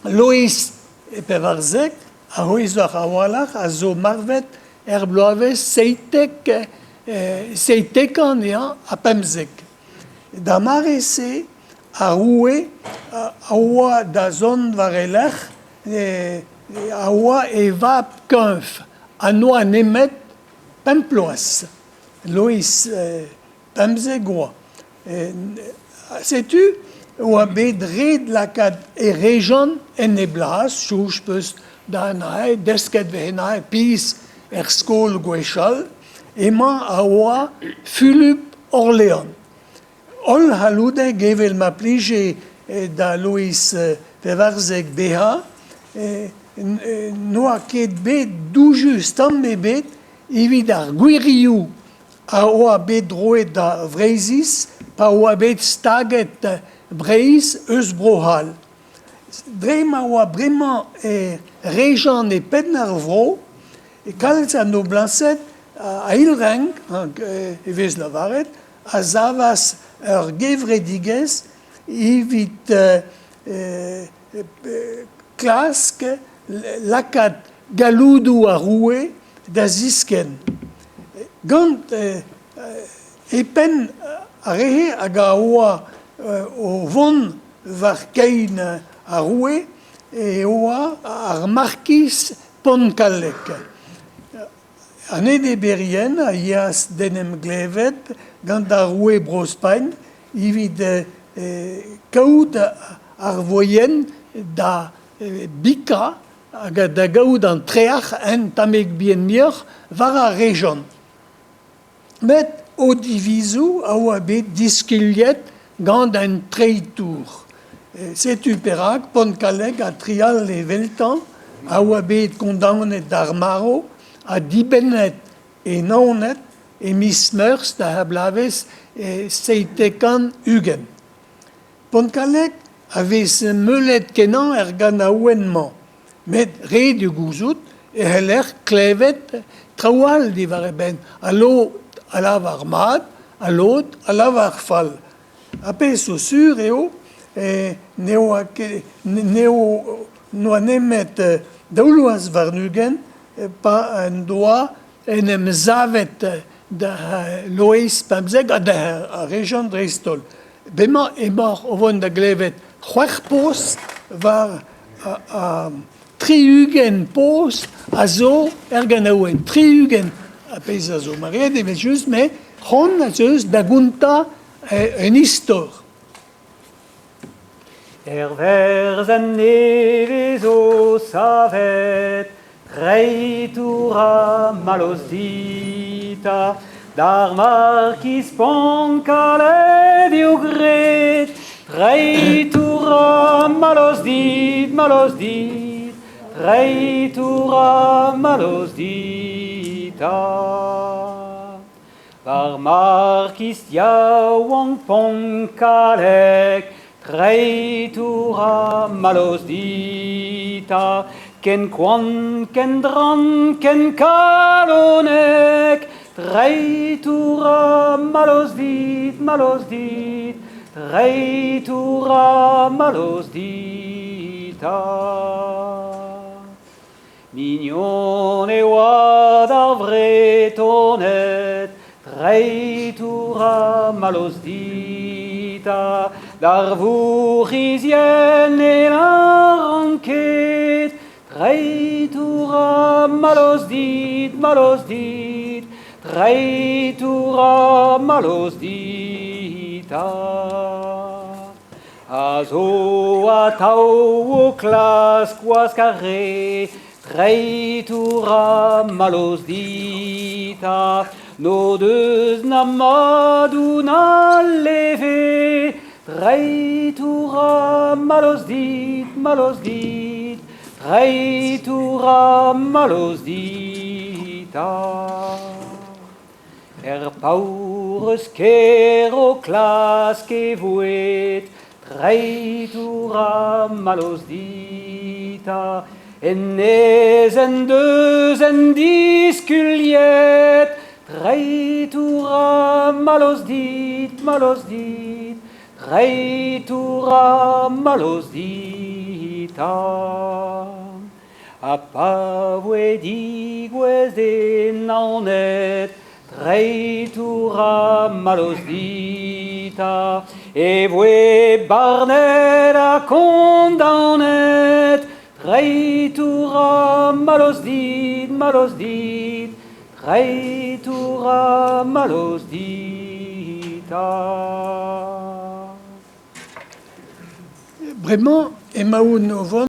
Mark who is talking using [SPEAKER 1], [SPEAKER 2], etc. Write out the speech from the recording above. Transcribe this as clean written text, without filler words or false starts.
[SPEAKER 1] Lois pevarzek, a hoizach a walach, a zo marvet bloaves seitekon ya a pemzek. Da marese a roue a oa da zon varelech a oa eva kunf a noa nemet pemploas. Lois pemzek oa. Sais-tu oa bet red lakad e region en e blas, chouch peus da nae, desket vehenae, pis skol gwechal, ema a oa Philip Orléans. Ol halude gevel ma plije da Lois pevarzek beha, noa ket bet doujus tamm bet, evit ar gwiriou a oa bet droet da vreizis, pa oa bet staget breiz eus brohal. Drema oa bremañ rejan e pednar vro, e kalz a no blaset a ilreng, evez lavaret, a zavas ur gevredigez evit klask lakad galoudou a roue da zisken. Gant epen a rehe hag a oa o vont var kein a roue e oa ar markiz Ponkalek. Anede berien a ias denem glevet gant a roue brospain evit kaout ar voyen da bika hag da gaout an treach en tamek bien mioc'h var a region. Met o divizou a oa bet diskilhet gant en treitour. Setu perak, Ponkalek a trial e veltan, a oa bet kondamnet d'ar maro, a dibennet e naonet, e mis meurs da ha blavez seitekan ugen. Ponkalek a vez meulet kenan gant a ouenman, met re du gouzout, e heller klevet traoal di var e ben, a lo a lav ar mat, a lot a lav ar fall. Apes o sur eo, noa nemet daouloaz varnugen, pa en doa en em zavet da Lois pemzek a da region Dreistol. Bema emor o vont da glevet c'hwec'h post var triugen post a zo gant a ouen. Triugen a pez a zo mariet evet just, me c'hon a zeus da gonta en istor.
[SPEAKER 2] Verzen nevez o savet, reitura malos dita, dar markiz Ponkalek dio gret, reitura malos dit, reitura malos dita. Dar markiz yaouan Ponkalek, reitura malos dita, ken kwan, ken dran, ken kalonek, reitura malos dit, reitura malos dita. Mignon e oa d'ar vretonet, reitura malos dita, dar vourizien e l'aranket, reitura malos dit, reitura malos dita. A zo a tau o klas gwaz kare, reitura malos dita, no deus na madou na leve, reitura malos dit, reitura malos dita. Paurus ker o klas ke voet, reitura malos dita, en ez en deus en diskuliet, reitura malos dit, reitura malos dita. A pavue digwez en nanet, reitura malos dita. E voe barnet a condamnet, reitura malos dit, reitura malos dita.
[SPEAKER 1] Bremañ emaon o vont